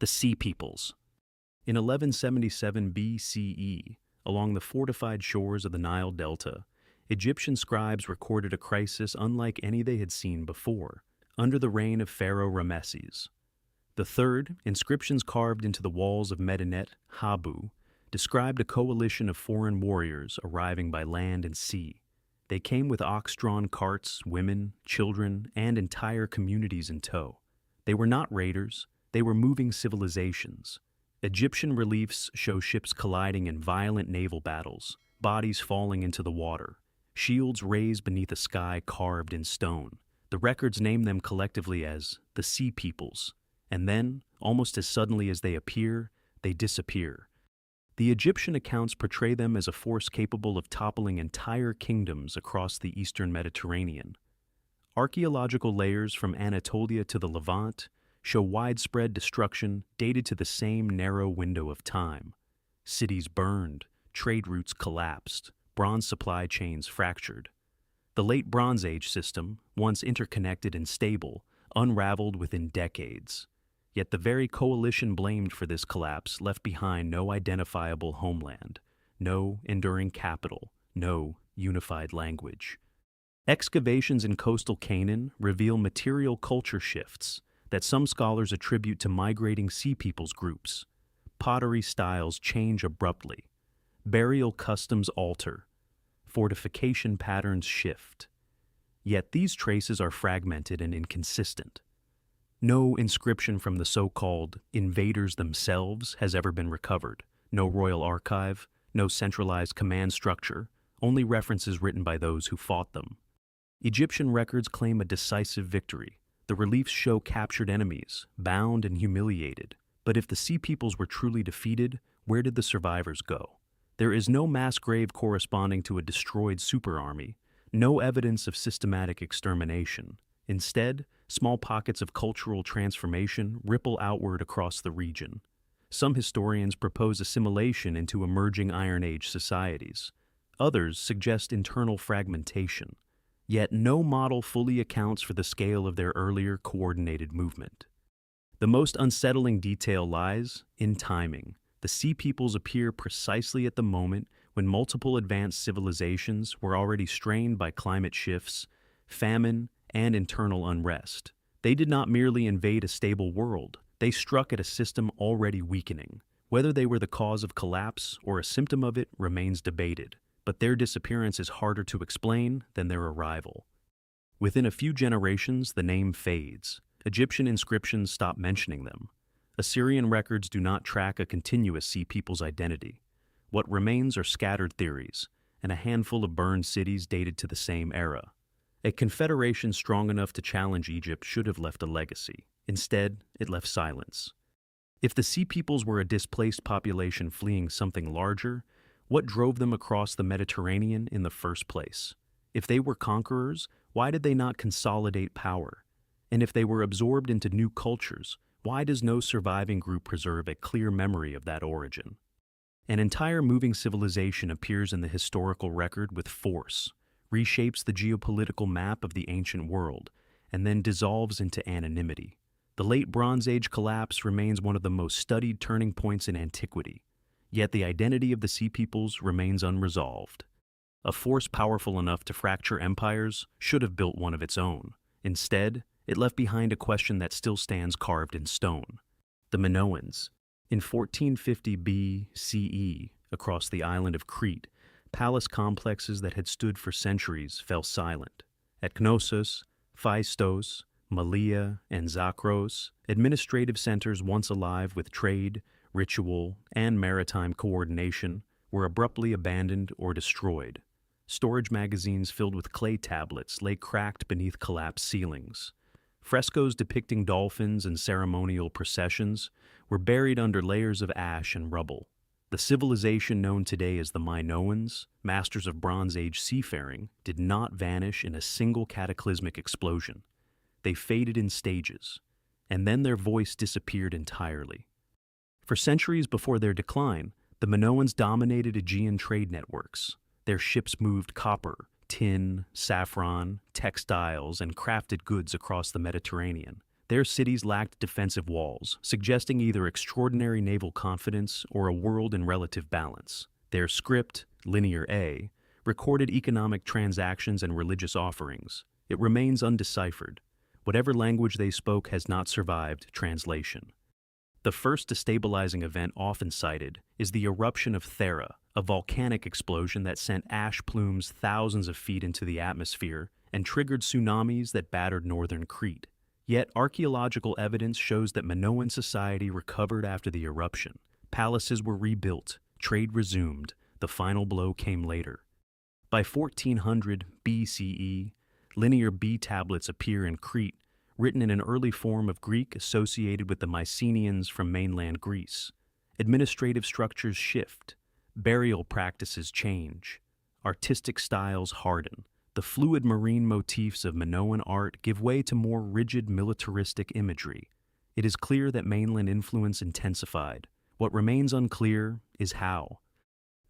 the Sea Peoples. In 1177 BCE, along the fortified shores of the Nile Delta, Egyptian scribes recorded a crisis unlike any they had seen before, under the reign of Pharaoh Ramesses. The third, inscriptions carved into the walls of Medinet Habu, described a coalition of foreign warriors arriving by land and sea. They came with ox-drawn carts, women, children, and entire communities in tow. They were not raiders, they were moving civilizations. Egyptian reliefs show ships colliding in violent naval battles, bodies falling into the water, shields raised beneath a sky carved in stone. The records name them collectively as the Sea Peoples, and then, almost as suddenly as they appear, they disappear. The Egyptian accounts portray them as a force capable of toppling entire kingdoms across the eastern Mediterranean. Archaeological layers from Anatolia to the Levant show widespread destruction dated to the same narrow window of time. Cities burned, trade routes collapsed, bronze supply chains fractured. The late Bronze Age system, once interconnected and stable, unraveled within decades. Yet the very coalition blamed for this collapse left behind no identifiable homeland, no enduring capital, no unified language. Excavations in coastal Canaan reveal material culture shifts that some scholars attribute to migrating Sea Peoples groups. Pottery styles change abruptly. Burial customs alter. Fortification patterns shift. Yet these traces are fragmented and inconsistent. No inscription from the so-called invaders themselves has ever been recovered. No royal archive, no centralized command structure, only references written by those who fought them. Egyptian records claim a decisive victory. The reliefs show captured enemies, bound and humiliated. But if the Sea Peoples were truly defeated, where did the survivors go? There is no mass grave corresponding to a destroyed superarmy, no evidence of systematic extermination. Instead, small pockets of cultural transformation ripple outward across the region. Some historians propose assimilation into emerging Iron Age societies. Others suggest internal fragmentation. Yet no model fully accounts for the scale of their earlier coordinated movement. The most unsettling detail lies in timing. The Sea Peoples appear precisely at the moment when multiple advanced civilizations were already strained by climate shifts, famine, and internal unrest. They did not merely invade a stable world, they struck at a system already weakening. Whether they were the cause of collapse or a symptom of it remains debated, but their disappearance is harder to explain than their arrival. Within a few generations, the name fades. Egyptian inscriptions stop mentioning them. Assyrian records do not track a continuous Sea People's identity. What remains are scattered theories, and a handful of burned cities dated to the same era. A confederation strong enough to challenge Egypt should have left a legacy. Instead, it left silence. If the Sea Peoples were a displaced population fleeing something larger, what drove them across the Mediterranean in the first place? If they were conquerors, why did they not consolidate power? And if they were absorbed into new cultures, why does no surviving group preserve a clear memory of that origin? An entire moving civilization appears in the historical record with force, reshapes the geopolitical map of the ancient world, and then dissolves into anonymity. The late Bronze Age collapse remains one of the most studied turning points in antiquity, yet the identity of the Sea Peoples remains unresolved. A force powerful enough to fracture empires should have built one of its own. Instead, it left behind a question that still stands carved in stone. The Minoans. In 1450 BCE, across the island of Crete, palace complexes that had stood for centuries fell silent. At Knossos, Phaistos, Malea, and Zakros, administrative centers once alive with trade, ritual, and maritime coordination, were abruptly abandoned or destroyed. Storage magazines filled with clay tablets lay cracked beneath collapsed ceilings. Frescoes depicting dolphins and ceremonial processions were buried under layers of ash and rubble. The civilization known today as the Minoans, masters of Bronze Age seafaring, did not vanish in a single cataclysmic explosion. They faded in stages, and then their voice disappeared entirely. For centuries before their decline, the Minoans dominated Aegean trade networks. Their ships moved copper, tin, saffron, textiles, and crafted goods across the Mediterranean. Their cities lacked defensive walls, suggesting either extraordinary naval confidence or a world in relative balance. Their script, Linear A, recorded economic transactions and religious offerings. It remains undeciphered. Whatever language they spoke has not survived translation. The first destabilizing event often cited is the eruption of Thera, a volcanic explosion that sent ash plumes thousands of feet into the atmosphere and triggered tsunamis that battered northern Crete. Yet archaeological evidence shows that Minoan society recovered after the eruption. Palaces were rebuilt, trade resumed, the final blow came later. By 1400 BCE, Linear B tablets appear in Crete, written in an early form of Greek associated with the Mycenaeans from mainland Greece. Administrative structures shift, burial practices change, artistic styles harden. The fluid marine motifs of Minoan art give way to more rigid militaristic imagery. It is clear that mainland influence intensified. What remains unclear is how.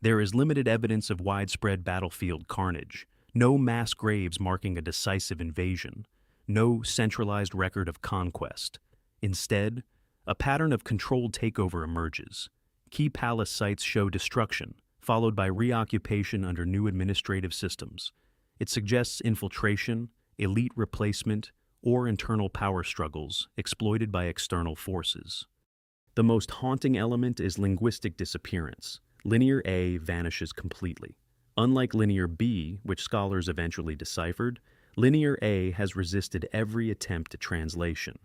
There is limited evidence of widespread battlefield carnage, no mass graves marking a decisive invasion, no centralized record of conquest. Instead, a pattern of controlled takeover emerges. Key palace sites show destruction, followed by reoccupation under new administrative systems. It suggests infiltration, elite replacement, or internal power struggles exploited by external forces. The most haunting element is linguistic disappearance. Linear A vanishes completely. Unlike Linear B, which scholars eventually deciphered, Linear A has resisted every attempt at translation.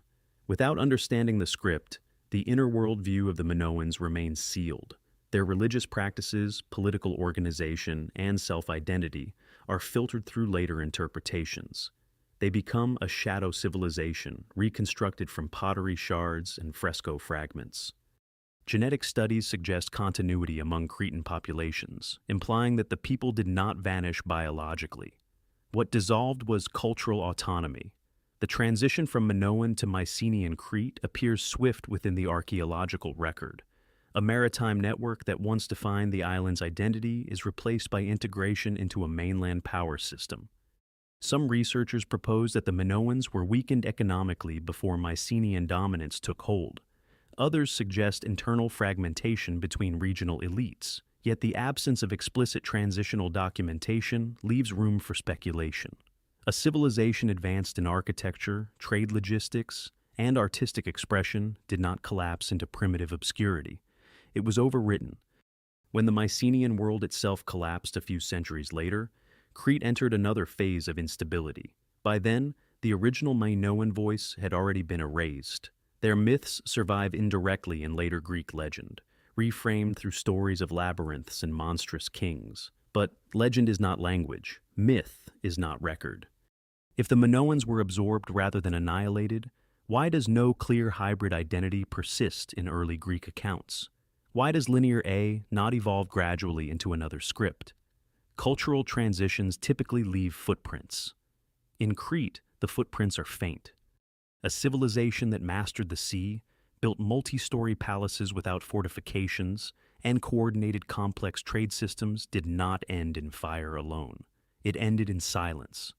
Without understanding the script, the inner worldview of the Minoans remains sealed. Their religious practices, political organization, and self-identity are filtered through later interpretations. They become a shadow civilization, reconstructed from pottery shards and fresco fragments. Genetic studies suggest continuity among Cretan populations, implying that the people did not vanish biologically. What dissolved was cultural autonomy. The transition from Minoan to Mycenaean Crete appears swift within the archaeological record. A maritime network that once defined the island's identity is replaced by integration into a mainland power system. Some researchers propose that the Minoans were weakened economically before Mycenaean dominance took hold. Others suggest internal fragmentation between regional elites, yet the absence of explicit transitional documentation leaves room for speculation. A civilization advanced in architecture, trade logistics, and artistic expression did not collapse into primitive obscurity. It was overwritten. When the Mycenaean world itself collapsed a few centuries later, Crete entered another phase of instability. By then, the original Minoan voice had already been erased. Their myths survive indirectly in later Greek legend, reframed through stories of labyrinths and monstrous kings. But legend is not language. Myth is not record. If the Minoans were absorbed rather than annihilated, why does no clear hybrid identity persist in early Greek accounts? Why does Linear A not evolve gradually into another script? Cultural transitions typically leave footprints. In Crete, the footprints are faint. A civilization that mastered the sea, built multi-story palaces without fortifications, and coordinated complex trade systems did not end in fire alone. It ended in silence.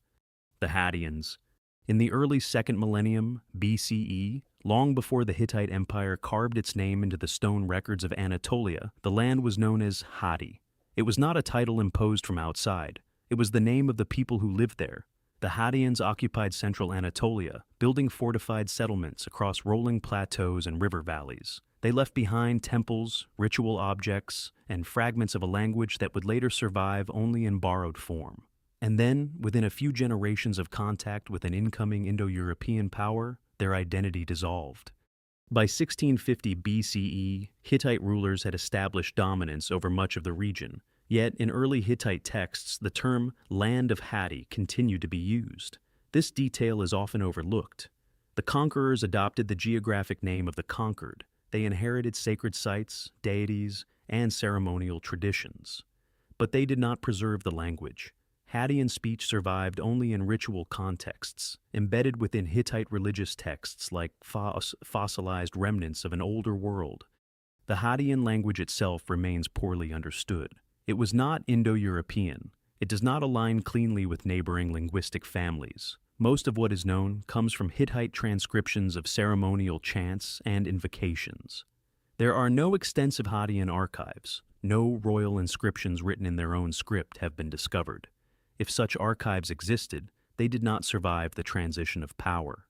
The Hattians. In the early 2nd millennium BCE, long before the Hittite Empire carved its name into the stone records of Anatolia, the land was known as Hatti. It was not a title imposed from outside. It was the name of the people who lived there. The Hattians occupied central Anatolia, building fortified settlements across rolling plateaus and river valleys. They left behind temples, ritual objects, and fragments of a language that would later survive only in borrowed form. And then, within a few generations of contact with an incoming Indo-European power, their identity dissolved. By 1650 BCE, Hittite rulers had established dominance over much of the region. Yet, in early Hittite texts, the term "land of Hatti" continued to be used. This detail is often overlooked. The conquerors adopted the geographic name of the conquered. They inherited sacred sites, deities, and ceremonial traditions. But they did not preserve the language. Hattian speech survived only in ritual contexts, embedded within Hittite religious texts like fossilized remnants of an older world. The Hattian language itself remains poorly understood. It was not Indo-European. It does not align cleanly with neighboring linguistic families. Most of what is known comes from Hittite transcriptions of ceremonial chants and invocations. There are no extensive Hattian archives. No royal inscriptions written in their own script have been discovered. If such archives existed, they did not survive the transition of power.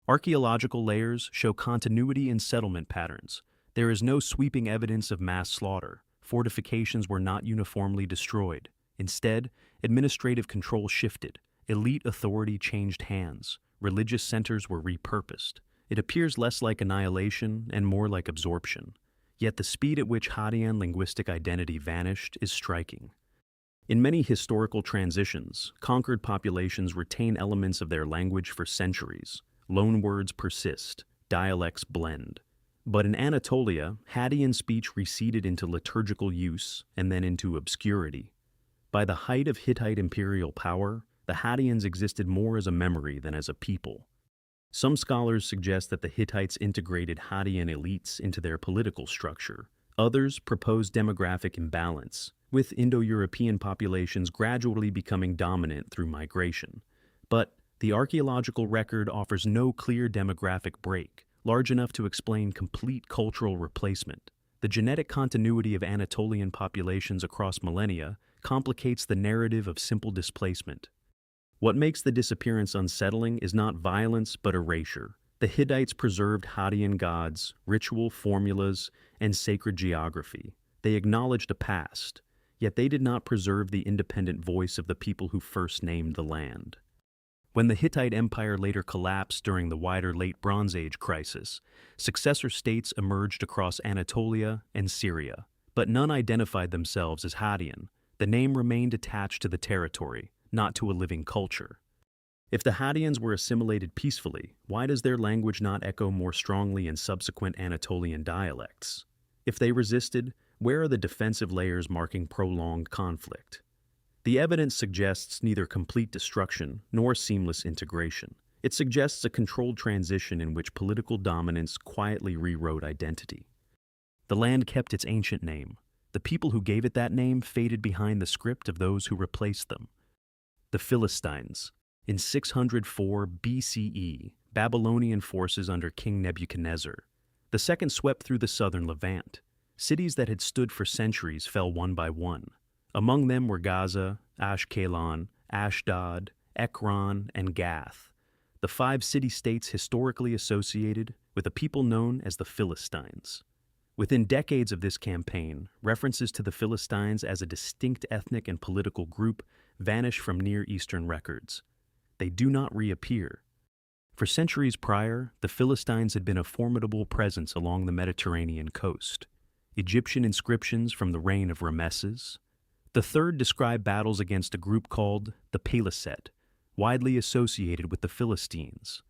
Archaeological layers show continuity in settlement patterns. There is no sweeping evidence of mass slaughter. Fortifications were not uniformly destroyed. Instead, administrative control shifted. Elite authority changed hands. Religious centers were repurposed. It appears less like annihilation and more like absorption. Yet the speed at which Hattian linguistic identity vanished is striking. In many historical transitions, conquered populations retain elements of their language for centuries. Loanwords persist, dialects blend. But in Anatolia, Hattian speech receded into liturgical use and then into obscurity. By the height of Hittite imperial power, the Hattians existed more as a memory than as a people. Some scholars suggest that the Hittites integrated Hattian elites into their political structure. Others propose demographic imbalance, with Indo-European populations gradually becoming dominant through migration. But the archaeological record offers no clear demographic break, large enough to explain complete cultural replacement. The genetic continuity of Anatolian populations across millennia complicates the narrative of simple displacement. What makes the disappearance unsettling is not violence but erasure. The Hittites preserved Hattian gods, ritual formulas, and sacred geography. They acknowledged a past, yet they did not preserve the independent voice of the people who first named the land. When the Hittite Empire later collapsed during the wider Late Bronze Age crisis, successor states emerged across Anatolia and Syria, but none identified themselves as Hattian. The name remained attached to the territory, not to a living culture. If the Hattians were assimilated peacefully, why does their language not echo more strongly in subsequent Anatolian dialects? If they resisted, where are the defensive layers marking prolonged conflict? The evidence suggests neither complete destruction nor seamless integration. It suggests a controlled transition in which political dominance quietly rewrote identity. The land kept its ancient name. The people who gave it that name faded behind the script of those who replaced them. The Philistines. In 604 BCE, Babylonian forces under King Nebuchadnezzar. The second swept through the southern Levant. Cities that had stood for centuries fell one by one. Among them were Gaza, Ashkelon, Ashdod, Ekron, and Gath, the 5 city-states historically associated with a people known as the Philistines. Within decades of this campaign, references to the Philistines as a distinct ethnic and political group vanish from Near Eastern records. They do not reappear. For centuries prior, the Philistines had been a formidable presence along the Mediterranean coast. Egyptian inscriptions from the reign of Rameses. The third describe battles against a group called the Paliset, widely associated with the Philistines.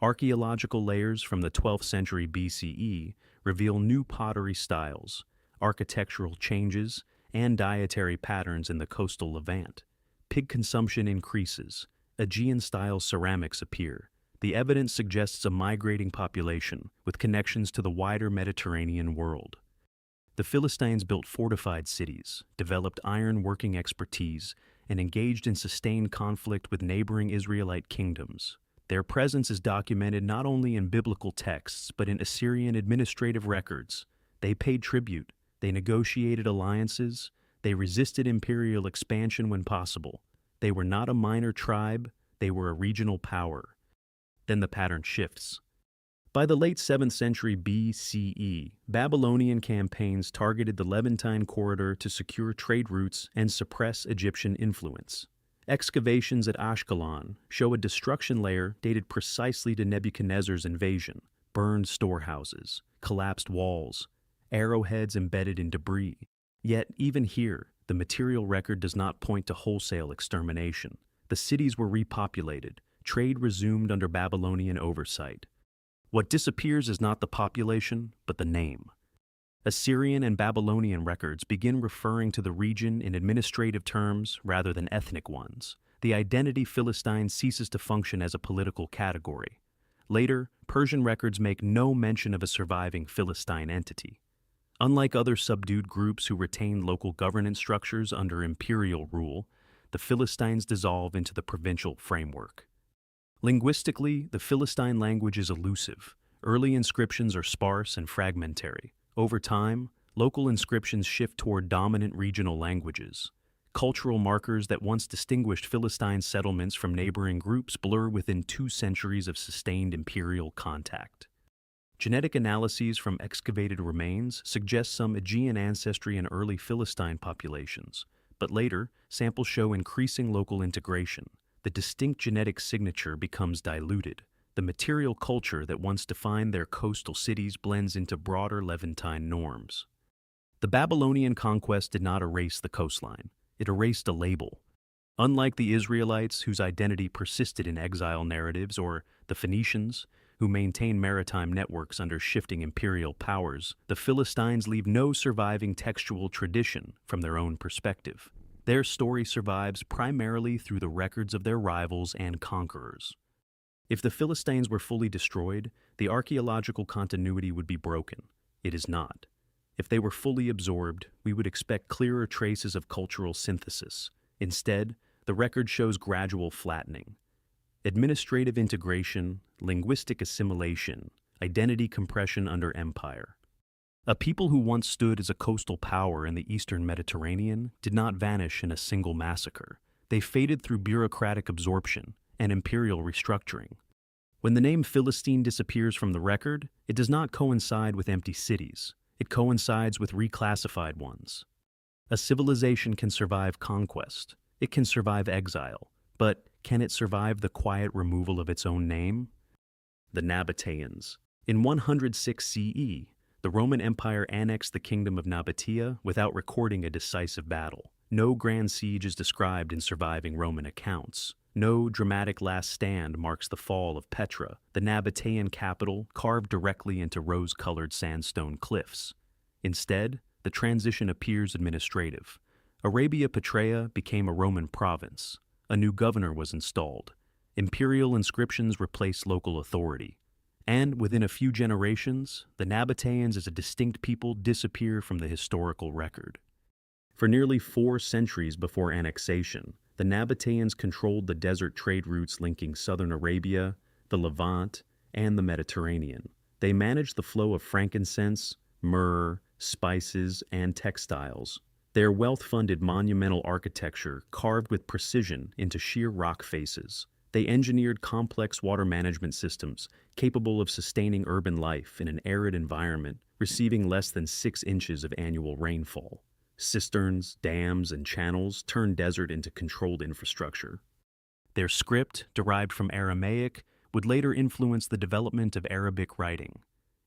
Archaeological layers from the 12th century BCE reveal new pottery styles, architectural changes, and dietary patterns in the coastal Levant. Pig consumption increases. Aegean-style ceramics appear. The evidence suggests a migrating population with connections to the wider Mediterranean world. The Philistines built fortified cities, developed iron-working expertise, and engaged in sustained conflict with neighboring Israelite kingdoms. Their presence is documented not only in biblical texts but in Assyrian administrative records. They paid tribute, they negotiated alliances, they resisted imperial expansion when possible. They were not a minor tribe, they were a regional power. Then the pattern shifts. By the late 7th century BCE, Babylonian campaigns targeted the Levantine corridor to secure trade routes and suppress Egyptian influence. Excavations at Ashkelon show a destruction layer dated precisely to Nebuchadnezzar's invasion: burned storehouses, collapsed walls, arrowheads embedded in debris. Yet, even here, the material record does not point to wholesale extermination. The cities were repopulated, trade resumed under Babylonian oversight. What disappears is not the population, but the name. Assyrian and Babylonian records begin referring to the region in administrative terms rather than ethnic ones. The identity Philistine ceases to function as a political category. Later, Persian records make no mention of a surviving Philistine entity. Unlike other subdued groups who retained local governance structures under imperial rule, the Philistines dissolve into the provincial framework. Linguistically, the Philistine language is elusive. Early inscriptions are sparse and fragmentary. Over time, local inscriptions shift toward dominant regional languages. Cultural markers that once distinguished Philistine settlements from neighboring groups blur within 2 centuries of sustained imperial contact. Genetic analyses from excavated remains suggest some Aegean ancestry in early Philistine populations, but later, samples show increasing local integration. The distinct genetic signature becomes diluted. The material culture that once defined their coastal cities blends into broader Levantine norms. The Babylonian conquest did not erase the coastline. It erased a label. Unlike the Israelites, whose identity persisted in exile narratives, or the Phoenicians, who maintained maritime networks under shifting imperial powers, the Philistines leave no surviving textual tradition from their own perspective. Their story survives primarily through the records of their rivals and conquerors. If the Philistines were fully destroyed, the archaeological continuity would be broken. It is not. If they were fully absorbed, we would expect clearer traces of cultural synthesis. Instead, the record shows gradual flattening. Administrative integration, linguistic assimilation, identity compression under empire. A people who once stood as a coastal power in the eastern Mediterranean did not vanish in a single massacre. They faded through bureaucratic absorption and imperial restructuring. When the name Philistine disappears from the record, it does not coincide with empty cities. It coincides with reclassified ones. A civilization can survive conquest. It can survive exile. But can it survive the quiet removal of its own name? The Nabataeans. In 106 CE, the Roman Empire annexed the kingdom of Nabatea without recording a decisive battle. No grand siege is described in surviving Roman accounts. No dramatic last stand marks the fall of Petra, the Nabataean capital carved directly into rose-colored sandstone cliffs. Instead, the transition appears administrative. Arabia Petraea became a Roman province. A new governor was installed. Imperial inscriptions replaced local authority. And within a few generations, the Nabataeans as a distinct people disappear from the historical record. For nearly 4 centuries before annexation, the Nabataeans controlled the desert trade routes linking southern Arabia, the Levant, and the Mediterranean. They managed the flow of frankincense, myrrh, spices, and textiles. Their wealth-funded monumental architecture carved with precision into sheer rock faces. They engineered complex water management systems capable of sustaining urban life in an arid environment, receiving less than 6 inches of annual rainfall. Cisterns, dams, and channels turned desert into controlled infrastructure. Their script, derived from Aramaic, would later influence the development of Arabic writing.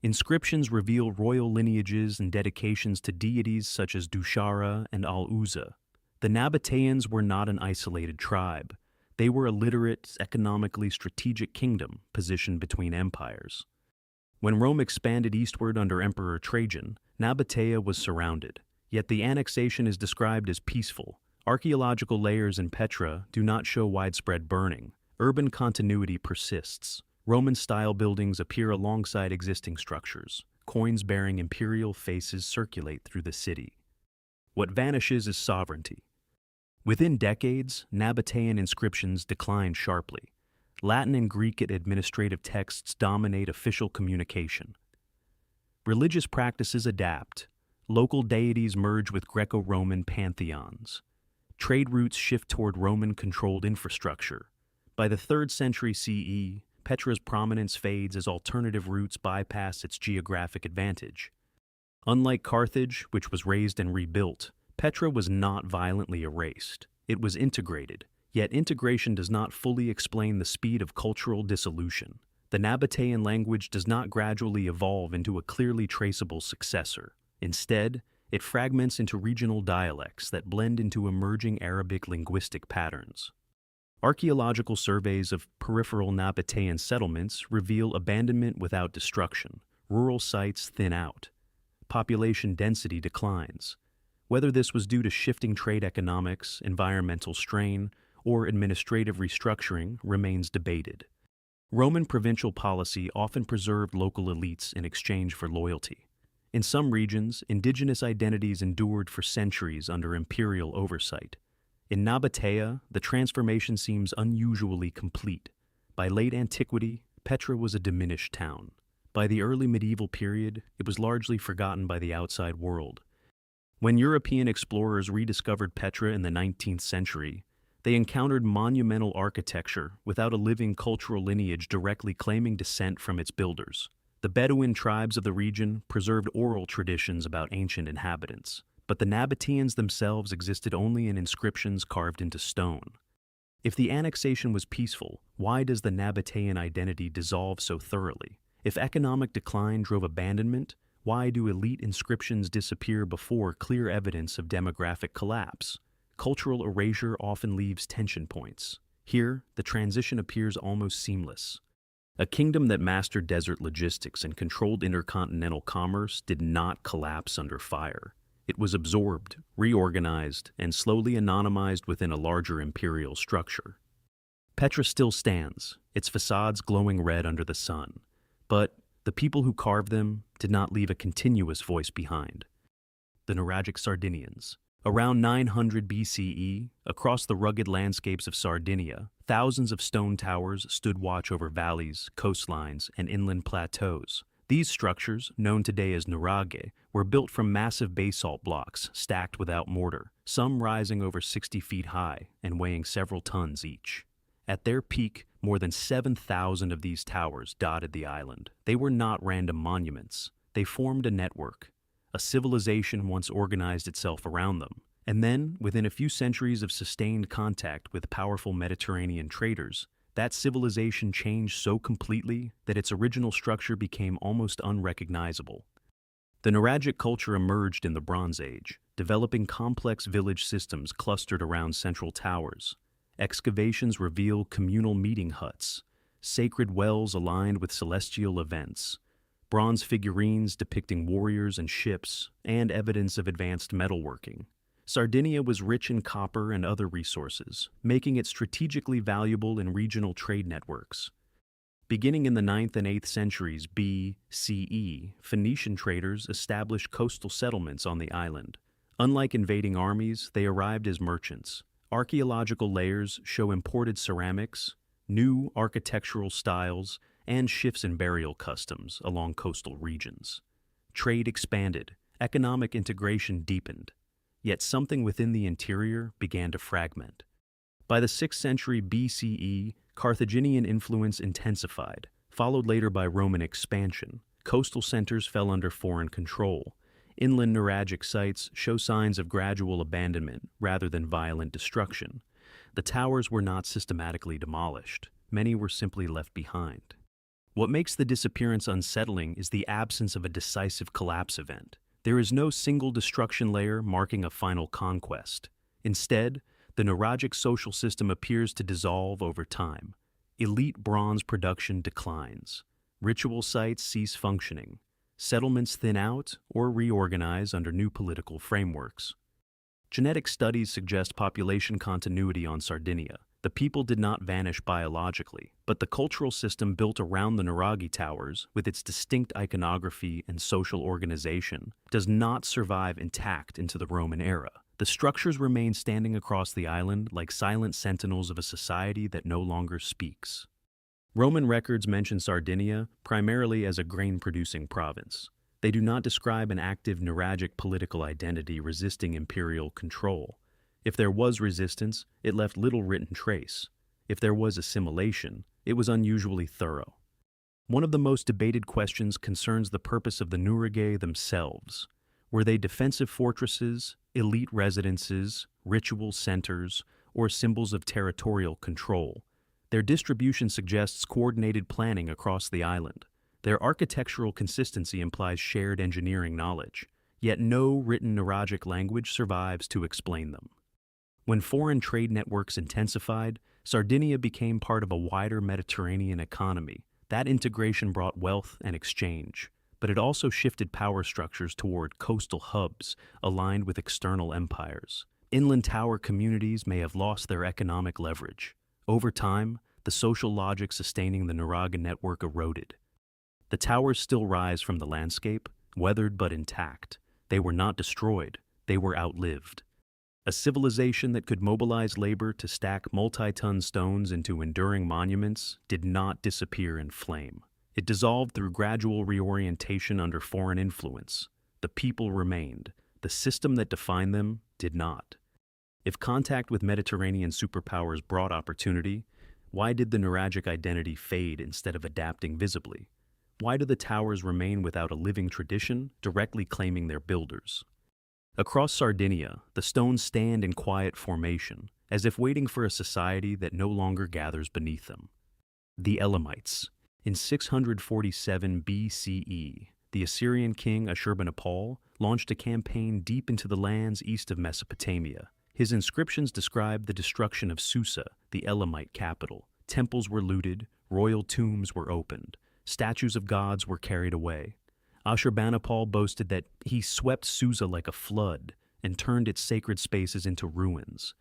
Inscriptions reveal royal lineages and dedications to deities such as Dushara and Al-Uzza. The Nabataeans were not an isolated tribe. They were a literate, economically strategic kingdom positioned between empires. When Rome expanded eastward under Emperor Trajan, Nabataea was surrounded. Yet the annexation is described as peaceful. Archaeological layers in Petra do not show widespread burning. Urban continuity persists. Roman-style buildings appear alongside existing structures. Coins bearing imperial faces circulate through the city. What vanishes is sovereignty. Within decades, Nabataean inscriptions decline sharply. Latin and Greek administrative texts dominate official communication. Religious practices adapt. Local deities merge with Greco-Roman pantheons. Trade routes shift toward Roman-controlled infrastructure. By the 3rd century CE, Petra's prominence fades as alternative routes bypass its geographic advantage. Unlike Carthage, which was razed and rebuilt, Petra was not violently erased. It was integrated, yet integration does not fully explain the speed of cultural dissolution. The Nabataean language does not gradually evolve into a clearly traceable successor. Instead, it fragments into regional dialects that blend into emerging Arabic linguistic patterns. Archaeological surveys of peripheral Nabataean settlements reveal abandonment without destruction. Rural sites thin out. Population density declines. Whether this was due to shifting trade economics, environmental strain, or administrative restructuring remains debated. Roman provincial policy often preserved local elites in exchange for loyalty. In some regions, indigenous identities endured for centuries under imperial oversight. In Nabataea, the transformation seems unusually complete. By late antiquity, Petra was a diminished town. By the early medieval period, it was largely forgotten by the outside world. When European explorers rediscovered Petra in the 19th century, they encountered monumental architecture without a living cultural lineage directly claiming descent from its builders. The Bedouin tribes of the region preserved oral traditions about ancient inhabitants, but the Nabataeans themselves existed only in inscriptions carved into stone. If the annexation was peaceful, why does the Nabataean identity dissolve so thoroughly? If economic decline drove abandonment, why do elite inscriptions disappear before clear evidence of demographic collapse? Cultural erasure often leaves tension points. Here, the transition appears almost seamless. A kingdom that mastered desert logistics and controlled intercontinental commerce did not collapse under fire. It was absorbed, reorganized, and slowly anonymized within a larger imperial structure. Petra still stands, its facades glowing red under the sun, but the people who carved them did not leave a continuous voice behind. The Nuragic Sardinians. Around 900 BCE, across the rugged landscapes of Sardinia, thousands of stone towers stood watch over valleys, coastlines, and inland plateaus. These structures, known today as nuraghe, were built from massive basalt blocks stacked without mortar, some rising over 60 feet high and weighing several tons each. At their peak, more than 7,000 of these towers dotted the island. They were not random monuments. They formed a network. A civilization once organized itself around them. And then, within a few centuries of sustained contact with powerful Mediterranean traders, that civilization changed so completely that its original structure became almost unrecognizable. The Nuragic culture emerged in the Bronze Age, developing complex village systems clustered around central towers. Excavations reveal communal meeting huts, sacred wells aligned with celestial events, bronze figurines depicting warriors and ships, and evidence of advanced metalworking. Sardinia was rich in copper and other resources, making it strategically valuable in regional trade networks. Beginning in the 9th and 8th centuries BCE, Phoenician traders established coastal settlements on the island. Unlike invading armies, they arrived as merchants. Archaeological layers show imported ceramics, new architectural styles, and shifts in burial customs along coastal regions. Trade expanded, economic integration deepened, yet something within the interior began to fragment. By the 6th century BCE, Carthaginian influence intensified, followed later by Roman expansion. Coastal centers fell under foreign control. Inland nuragic sites show signs of gradual abandonment rather than violent destruction. The towers were not systematically demolished. Many were simply left behind. What makes the disappearance unsettling is the absence of a decisive collapse event. There is no single destruction layer marking a final conquest. Instead, the Nuragic social system appears to dissolve over time. Elite bronze production declines. Ritual sites cease functioning. Settlements thin out or reorganize under new political frameworks. Genetic studies suggest population continuity on Sardinia. The people did not vanish biologically, but the cultural system built around the Nuraghi towers, with its distinct iconography and social organization, does not survive intact into the Roman era. The structures remain standing across the island like silent sentinels of a society that no longer speaks. Roman records mention Sardinia primarily as a grain-producing province. They do not describe an active Nuragic political identity resisting imperial control. If there was resistance, it left little written trace. If there was assimilation, it was unusually thorough. One of the most debated questions concerns the purpose of the Nuraghe themselves. Were they defensive fortresses, elite residences, ritual centers, or symbols of territorial control? Their distribution suggests coordinated planning across the island. Their architectural consistency implies shared engineering knowledge, yet no written Nuragic language survives to explain them. When foreign trade networks intensified, Sardinia became part of a wider Mediterranean economy. That integration brought wealth and exchange, but it also shifted power structures toward coastal hubs aligned with external empires. Inland tower communities may have lost their economic leverage. Over time, the social logic sustaining the Nuraghe network eroded. The towers still rise from the landscape, weathered but intact. They were not destroyed, they were outlived. A civilization that could mobilize labor to stack multi-ton stones into enduring monuments did not disappear in flame. It dissolved through gradual reorientation under foreign influence. The people remained. The system that defined them did not. If contact with Mediterranean superpowers brought opportunity, why did the Nuragic identity fade instead of adapting visibly? Why do the towers remain without a living tradition, directly claiming their builders? Across Sardinia, the stones stand in quiet formation, as if waiting for a society that no longer gathers beneath them. The Elamites. In 647 BCE, the Assyrian king Ashurbanipal launched a campaign deep into the lands east of Mesopotamia. His inscriptions describe the destruction of Susa, the Elamite capital. Temples were looted, royal tombs were opened, statues of gods were carried away. Ashurbanipal boasted that he swept Susa like a flood and turned its sacred spaces into ruins.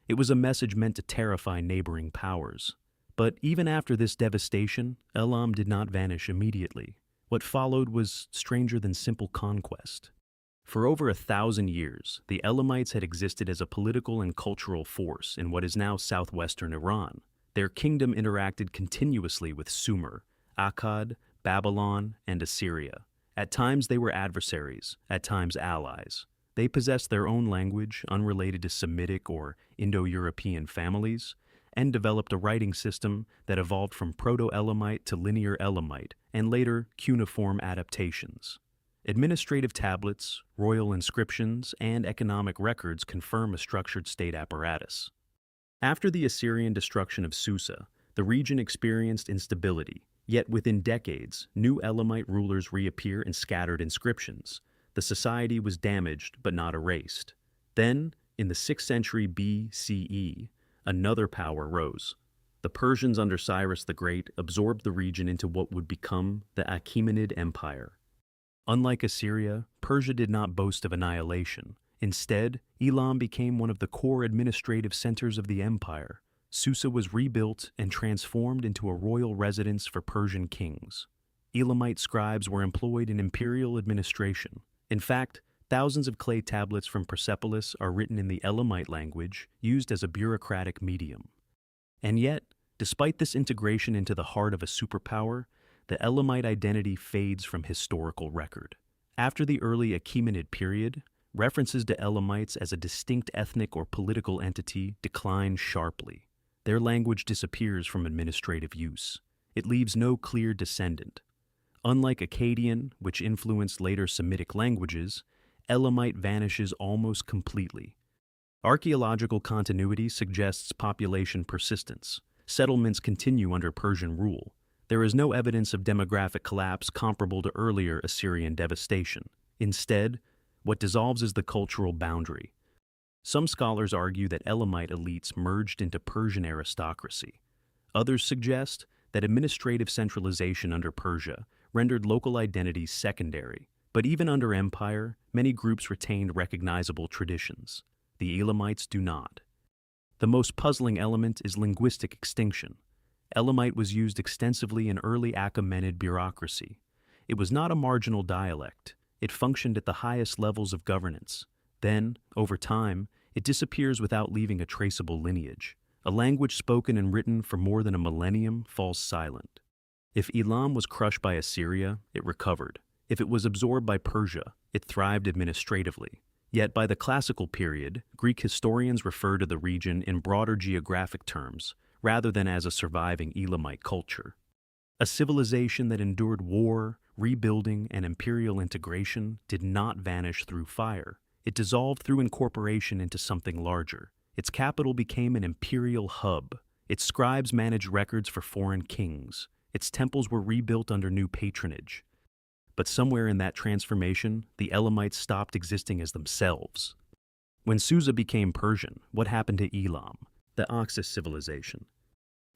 It was a message meant to terrify neighboring powers. But even after this devastation, Elam did not vanish immediately. What followed was stranger than simple conquest. For over 1,000 years, the Elamites had existed as a political and cultural force in what is now southwestern Iran. Their kingdom interacted continuously with Sumer, Akkad, Babylon, and Assyria. At times they were adversaries, at times allies. They possessed their own language, unrelated to Semitic or Indo-European families, and developed a writing system that evolved from Proto-Elamite to Linear Elamite, and later cuneiform adaptations. Administrative tablets, royal inscriptions, and economic records confirm a structured state apparatus. After the Assyrian destruction of Susa, the region experienced instability. Yet within decades, new Elamite rulers reappear and scattered inscriptions. The society was damaged but not erased. Then, in the 6th century BCE, another power rose. The Persians under Cyrus the Great absorbed the region into what would become the Achaemenid Empire. Unlike Assyria, Persia did not boast of annihilation. Instead, Elam became one of the core administrative centers of the empire. Susa was rebuilt and transformed into a royal residence for Persian kings. Elamite scribes were employed in imperial administration. In fact, thousands of clay tablets from Persepolis are written in the Elamite language, used as a bureaucratic medium. And yet, despite this integration into the heart of a superpower, the Elamite identity fades from historical record. After the early Achaemenid period, references to Elamites as a distinct ethnic or political entity decline sharply. Their language disappears from administrative use. It leaves no clear descendant. Unlike Akkadian, which influenced later Semitic languages, Elamite vanishes almost completely. Archaeological continuity suggests population persistence. Settlements continue under Persian rule. There is no evidence of demographic collapse comparable to earlier Assyrian devastation. Instead, what dissolves is the cultural boundary. Some scholars argue that Elamite elites merged into Persian aristocracy. Others suggest that administrative centralization under Persia rendered local identities secondary. But even under empire, many groups retained recognizable traditions. The Elamites do not. The most puzzling element is linguistic extinction. Elamite was used extensively in early Achaemenid bureaucracy. It was not a marginal dialect. It functioned at the highest levels of governance. Then, over time, it disappears without leaving a traceable lineage. A language spoken and written for more than a millennium falls silent. If Elam was crushed by Assyria, it recovered. If it was absorbed by Persia, it thrived administratively. Yet by the classical period, Greek historians refer to the region in broader geographic terms, rather than as a surviving Elamite culture. A civilization that endured war, rebuilding, and imperial integration did not vanish through fire. It dissolved through incorporation into something larger. Its capital became an imperial hub. Its scribes managed records for foreign kings. Its temples were rebuilt under new patronage. But somewhere in that transformation, the Elamites stopped existing as themselves. When Susa became Persian, what happened to Elam, the Oxus Civilization?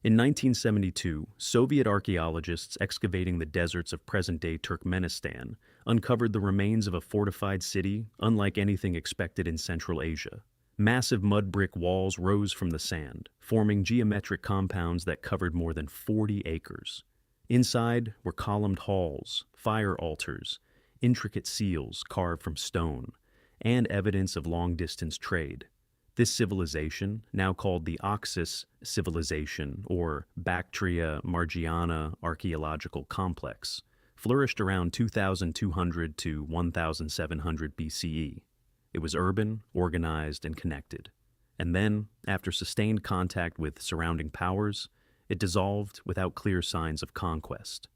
In 1972, Soviet archaeologists excavating the deserts of present-day Turkmenistan uncovered the remains of a fortified city unlike anything expected in Central Asia. Massive mud brick walls rose from the sand, forming geometric compounds that covered more than 40 acres. Inside were columned halls, fire altars, intricate seals carved from stone, and evidence of long-distance trade. This civilization, now called the Oxus Civilization or Bactria Margiana Archaeological Complex, flourished around 2200 to 1700 BCE. It was urban, organized, and connected. And then, after sustained contact with surrounding powers, it dissolved without clear signs of conquest.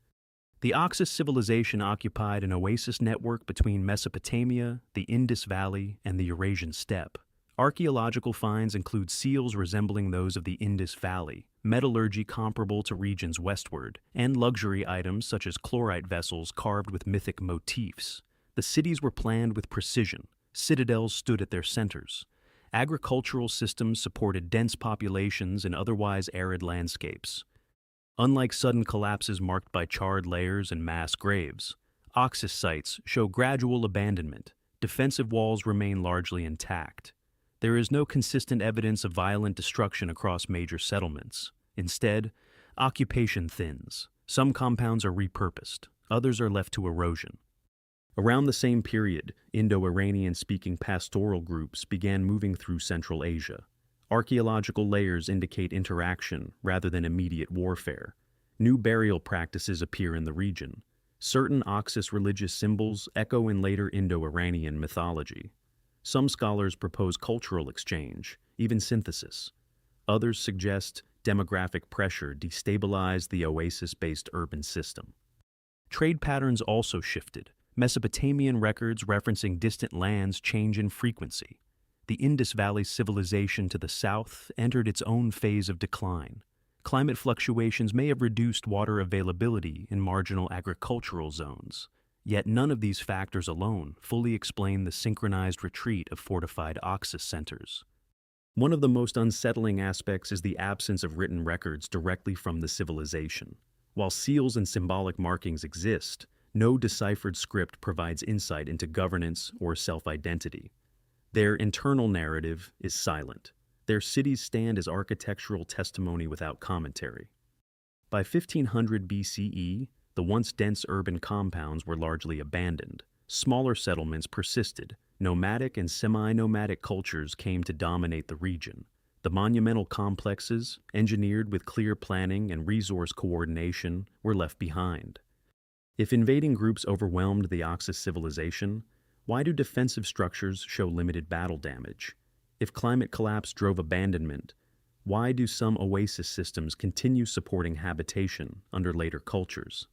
The Oxus civilization occupied an oasis network between Mesopotamia, the Indus Valley, and the Eurasian steppe. Archaeological finds include seals resembling those of the Indus Valley, metallurgy comparable to regions westward, and luxury items such as chlorite vessels carved with mythic motifs. The cities were planned with precision. Citadels stood at their centers. Agricultural systems supported dense populations in otherwise arid landscapes. Unlike sudden collapses marked by charred layers and mass graves, Oxus sites show gradual abandonment. Defensive walls remain largely intact. There is no consistent evidence of violent destruction across major settlements. Instead, occupation thins. Some compounds are repurposed, others are left to erosion. Around the same period, Indo-Iranian-speaking pastoral groups began moving through Central Asia. Archaeological layers indicate interaction rather than immediate warfare. New burial practices appear in the region. Certain Oxus religious symbols echo in later Indo-Iranian mythology. Some scholars propose cultural exchange, even synthesis. Others suggest demographic pressure destabilized the oasis-based urban system. Trade patterns also shifted. Mesopotamian records referencing distant lands change in frequency. The Indus Valley civilization to the south entered its own phase of decline. Climate fluctuations may have reduced water availability in marginal agricultural zones. Yet none of these factors alone fully explain the synchronized retreat of fortified Oxus centers. One of the most unsettling aspects is the absence of written records directly from the civilization. While seals and symbolic markings exist, no deciphered script provides insight into governance or self-identity. Their internal narrative is silent. Their cities stand as architectural testimony without commentary. By 1500 BCE, the once dense urban compounds were largely abandoned. Smaller settlements persisted. Nomadic and semi-nomadic cultures came to dominate the region. The monumental complexes, engineered with clear planning and resource coordination, were left behind. If invading groups overwhelmed the Oxus civilization, why do defensive structures show limited battle damage? If climate collapse drove abandonment, why do some oasis systems continue supporting habitation under later cultures?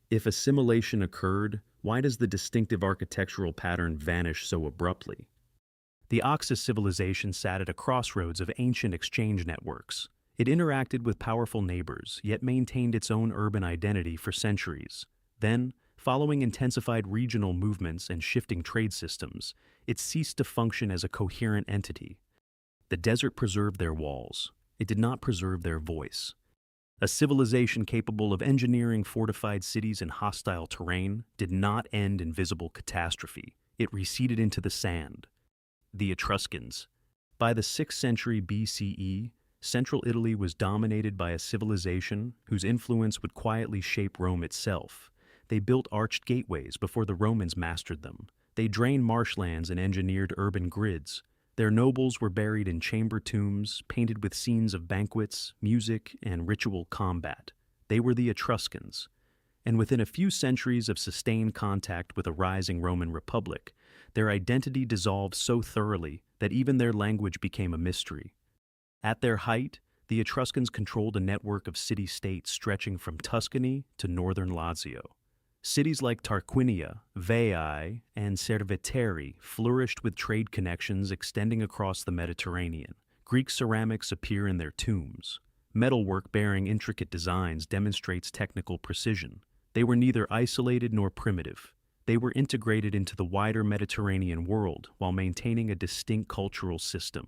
If assimilation occurred, why does the distinctive architectural pattern vanish so abruptly? The Oxus civilization sat at a crossroads of ancient exchange networks. It interacted with powerful neighbors, yet maintained its own urban identity for centuries. Then, following intensified regional movements and shifting trade systems, it ceased to function as a coherent entity. The desert preserved their walls. It did not preserve their voice. A civilization capable of engineering fortified cities in hostile terrain did not end in visible catastrophe. It receded into the sand. The Etruscans. By the 6th century BCE, central Italy was dominated by a civilization whose influence would quietly shape Rome itself. They built arched gateways before the Romans mastered them. They drained marshlands and engineered urban grids. Their nobles were buried in chamber tombs, painted with scenes of banquets, music, and ritual combat. They were the Etruscans. And within a few centuries of sustained contact with a rising Roman Republic, their identity dissolved so thoroughly that even their language became a mystery. At their height, the Etruscans controlled a network of city-states stretching from Tuscany to northern Lazio. Cities like Tarquinia, Veii, and Cerveteri flourished with trade connections extending across the Mediterranean. Greek ceramics appear in their tombs. Metalwork bearing intricate designs demonstrates technical precision. They were neither isolated nor primitive. They were integrated into the wider Mediterranean world while maintaining a distinct cultural system.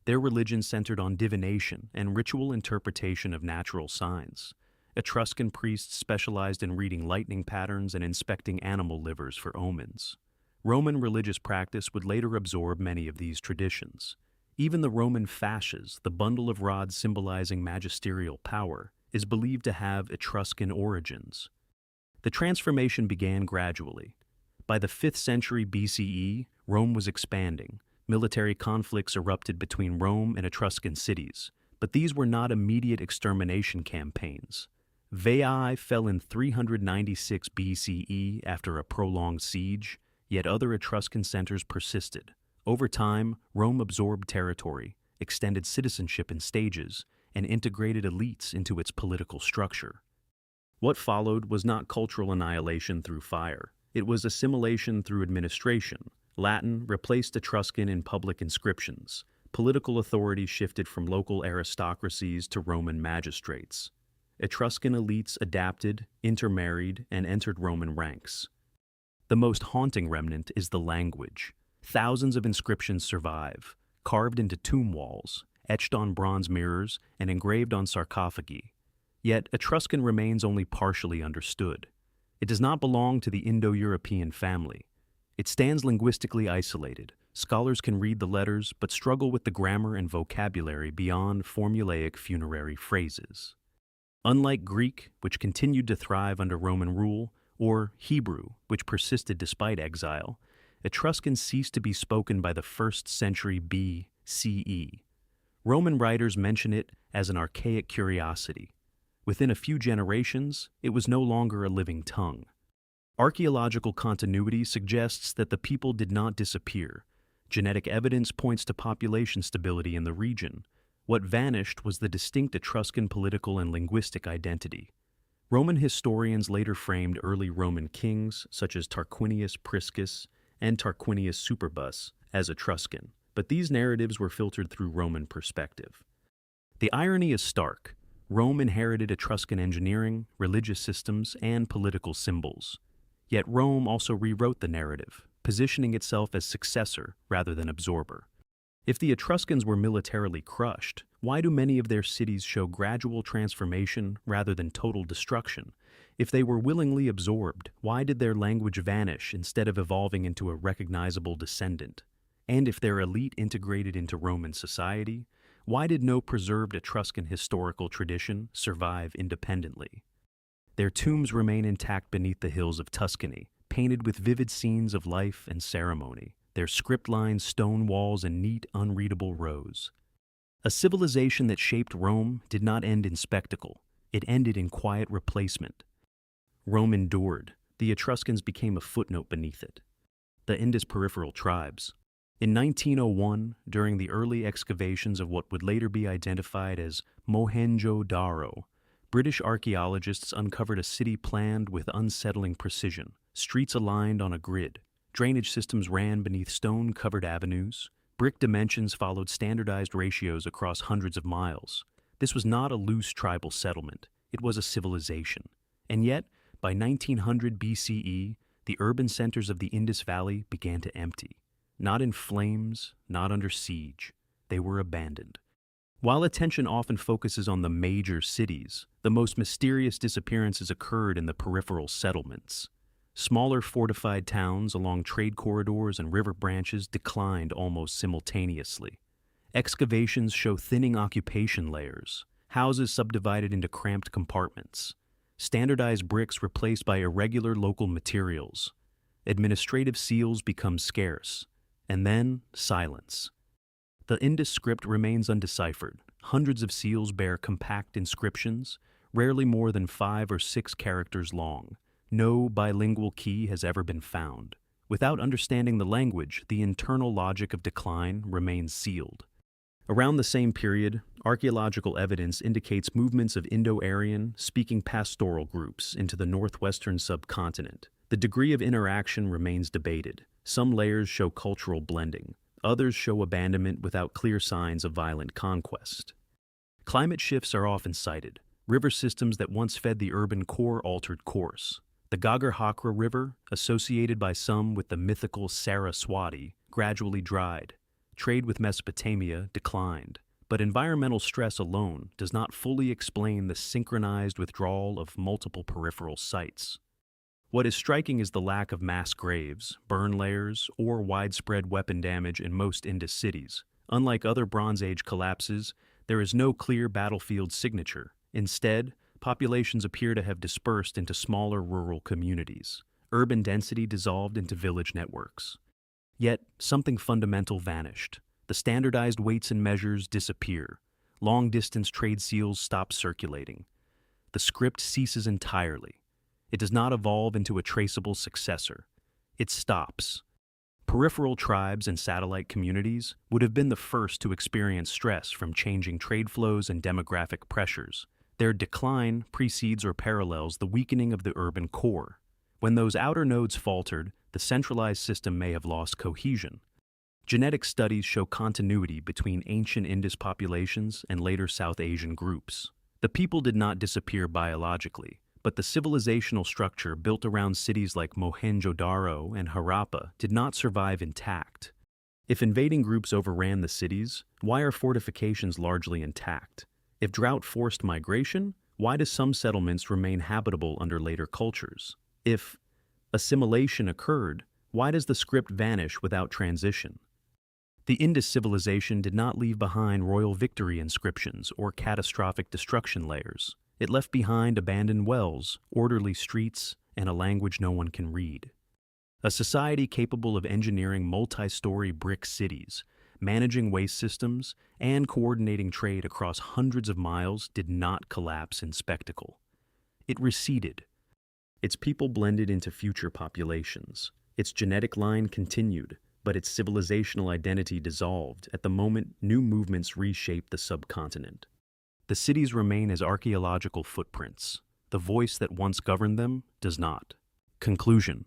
Their religion centered on divination and ritual interpretation of natural signs. Etruscan priests specialized in reading lightning patterns and inspecting animal livers for omens. Roman religious practice would later absorb many of these traditions. Even the Roman fasces, the bundle of rods symbolizing magisterial power, is believed to have Etruscan origins. The transformation began gradually. By the 5th century BCE, Rome was expanding. military conflicts erupted between Rome and Etruscan cities, but these were not immediate extermination campaigns. Veii fell in 396 BCE after a prolonged siege, yet other Etruscan centers persisted. Over time, Rome absorbed territory, extended citizenship in stages, and integrated elites into its political structure. What followed was not cultural annihilation through fire. It was assimilation through administration. Latin replaced Etruscan in public inscriptions. Political authority shifted from local aristocracies to Roman magistrates. Etruscan elites adapted, intermarried, and entered Roman ranks. The most haunting remnant is the language. Thousands of inscriptions survive, carved into tomb walls, etched on bronze mirrors, and engraved on sarcophagi. Yet Etruscan remains only partially understood. It does not belong to the Indo-European family. It stands linguistically isolated. Scholars can read the letters but struggle with the grammar and vocabulary beyond formulaic funerary phrases. Unlike Greek, which continued to thrive under Roman rule, or Hebrew, which persisted despite exile, Etruscan ceased to be spoken by the 1st century BCE. Roman writers mention it as an archaic curiosity. Within a few generations, it was no longer a living tongue. Archaeological continuity suggests that the people did not disappear. Genetic evidence points to population stability in the region. What vanished was the distinct Etruscan political and linguistic identity. Roman historians later framed early Roman kings, such as Tarquinius Priscus and Tarquinius Superbus, as Etruscan, but these narratives were filtered through Roman perspective. The irony is stark. Rome inherited Etruscan engineering, religious systems, and political symbols. Yet Rome also rewrote the narrative, positioning itself as successor rather than absorber. If the Etruscans were militarily crushed, why do many of their cities show gradual transformation rather than total destruction? If they were willingly absorbed, why did their language vanish instead of evolving into a recognizable descendant? And if their elite integrated into Roman society, why did no preserved Etruscan historical tradition survive independently? Their tombs remain intact beneath the hills of Tuscany, painted with vivid scenes of life and ceremony, their script-lined stone walls in neat, unreadable rows. A civilization that shaped Rome did not end in spectacle. It ended in quiet replacement. Rome endured. The Etruscans became a footnote beneath it. The Indus Peripheral tribes. In 1901, during the early excavations of what would later be identified as Mohenjo-Daro, British archaeologists uncovered a city planned with unsettling precision, streets aligned on a grid. Drainage systems ran beneath stone-covered avenues. Brick dimensions followed standardized ratios across hundreds of miles. This was not a loose tribal settlement. It was a civilization. And yet, by 1900 BCE, the urban centers of the Indus Valley began to empty. Not in flames, not under siege. They were abandoned. While attention often focuses on the major cities, the most mysterious disappearances occurred in the peripheral settlements. Smaller fortified towns along trade corridors and river branches declined almost simultaneously. Excavations show thinning occupation layers, houses subdivided into cramped compartments, standardized bricks replaced by irregular local materials. Administrative seals become scarce, and then silence. The Indus script remains undeciphered. Hundreds of seals bear compact inscriptions, rarely more than 5 or 6 characters long. No bilingual key has ever been found. Without understanding the language, the internal logic of decline remains sealed. Around the same period, archaeological evidence indicates movements of Indo-Aryan, speaking pastoral groups into the northwestern subcontinent. The degree of interaction remains debated. Some layers show cultural blending. Others show abandonment without clear signs of violent conquest. Climate shifts are often cited. River systems that once fed the urban core altered course. The Ghaggar-Hakra River, associated by some with the mythical Saraswati, gradually dried. Trade with Mesopotamia declined. But environmental stress alone does not fully explain the synchronized withdrawal of multiple peripheral sites. What is striking is the lack of mass graves, burn layers, or widespread weapon damage in most Indus cities. Unlike other Bronze Age collapses, there is no clear battlefield signature. Instead, populations appear to have dispersed into smaller rural communities. Urban density dissolved into village networks. Yet, something fundamental vanished. The standardized weights and measures disappear. Long-distance trade seals stop circulating. The script ceases entirely. It does not evolve into a traceable successor. It stops. Peripheral tribes and satellite communities would have been the first to experience stress from changing trade flows and demographic pressures. Their decline precedes or parallels the weakening of the urban core. When those outer nodes faltered, the centralized system may have lost cohesion. Genetic studies show continuity between ancient Indus populations and later South Asian groups. The people did not disappear biologically, but the civilizational structure built around cities like Mohenjo-daro and Harappa did not survive intact. If invading groups overran the cities, why are fortifications largely intact? If drought forced migration, why do some settlements remain habitable under later cultures? If assimilation occurred, why does the script vanish without transition? The Indus civilization did not leave behind royal victory inscriptions or catastrophic destruction layers. It left behind abandoned wells, orderly streets, and a language no one can read. A society capable of engineering multi-story brick cities, managing waste systems, and coordinating trade across hundreds of miles did not collapse in spectacle. It receded. Its people blended into future populations. Its genetic line continued, but its civilizational identity dissolved at the moment new movements reshaped the subcontinent. The cities remain as archaeological footprints. The voice that once governed them does not. Conclusion.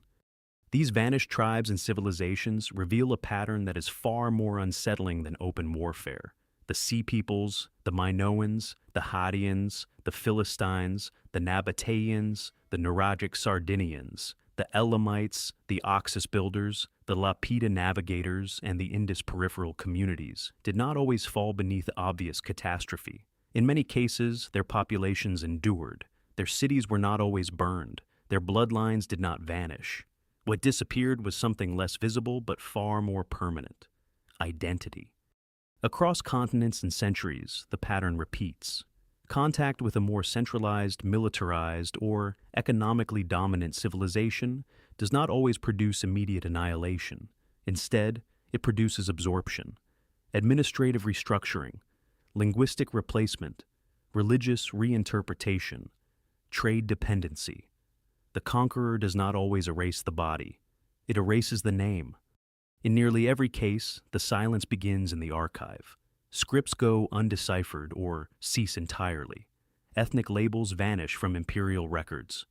These vanished tribes and civilizations reveal a pattern that is far more unsettling than open warfare. The Sea Peoples, the Minoans, the Hattians, the Philistines, the Nabataeans, the Nuragic Sardinians, the Elamites, the Oxus builders, the Lapita navigators, and the Indus peripheral communities did not always fall beneath obvious catastrophe. In many cases, their populations endured. Their cities were not always burned. Their bloodlines did not vanish. What disappeared was something less visible but far more permanent: identity. Across continents and centuries, the pattern repeats. Contact with a more centralized, militarized, or economically dominant civilization does not always produce immediate annihilation. Instead, it produces absorption, administrative restructuring, linguistic replacement, religious reinterpretation, trade dependency. The conqueror does not always erase the body. It erases the name. In nearly every case, the silence begins in the archive. Scripts go undeciphered or cease entirely. Ethnic labels vanish from imperial records.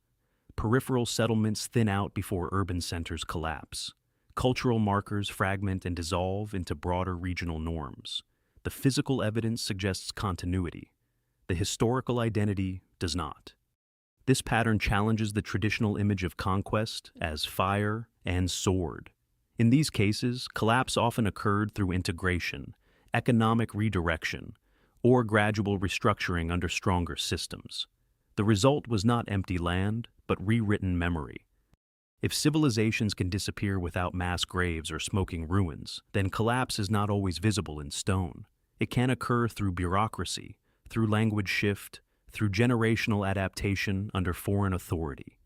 Peripheral settlements thin out before urban centers collapse. Cultural markers fragment and dissolve into broader regional norms. The physical evidence suggests continuity. The historical identity does not. This pattern challenges the traditional image of conquest as fire and sword. In these cases, collapse often occurred through integration, economic redirection, or gradual restructuring under stronger systems. The result was not empty land, but rewritten memory. If civilizations can disappear without mass graves or smoking ruins, then collapse is not always visible in stone. It can occur through bureaucracy, through language shift, through generational adaptation under foreign authority.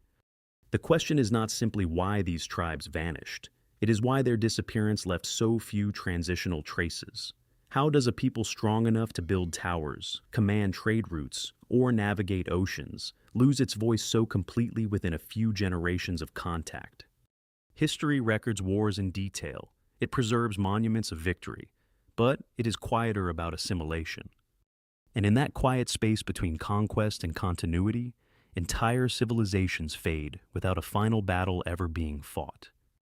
The question is not simply why these tribes vanished. It is why their disappearance left so few transitional traces. How does a people strong enough to build towers, command trade routes, or navigate oceans lose its voice so completely within a few generations of contact? History records wars in detail. It preserves monuments of victory, but it is quieter about assimilation. And in that quiet space between conquest and continuity, entire civilizations fade without a final battle ever being fought.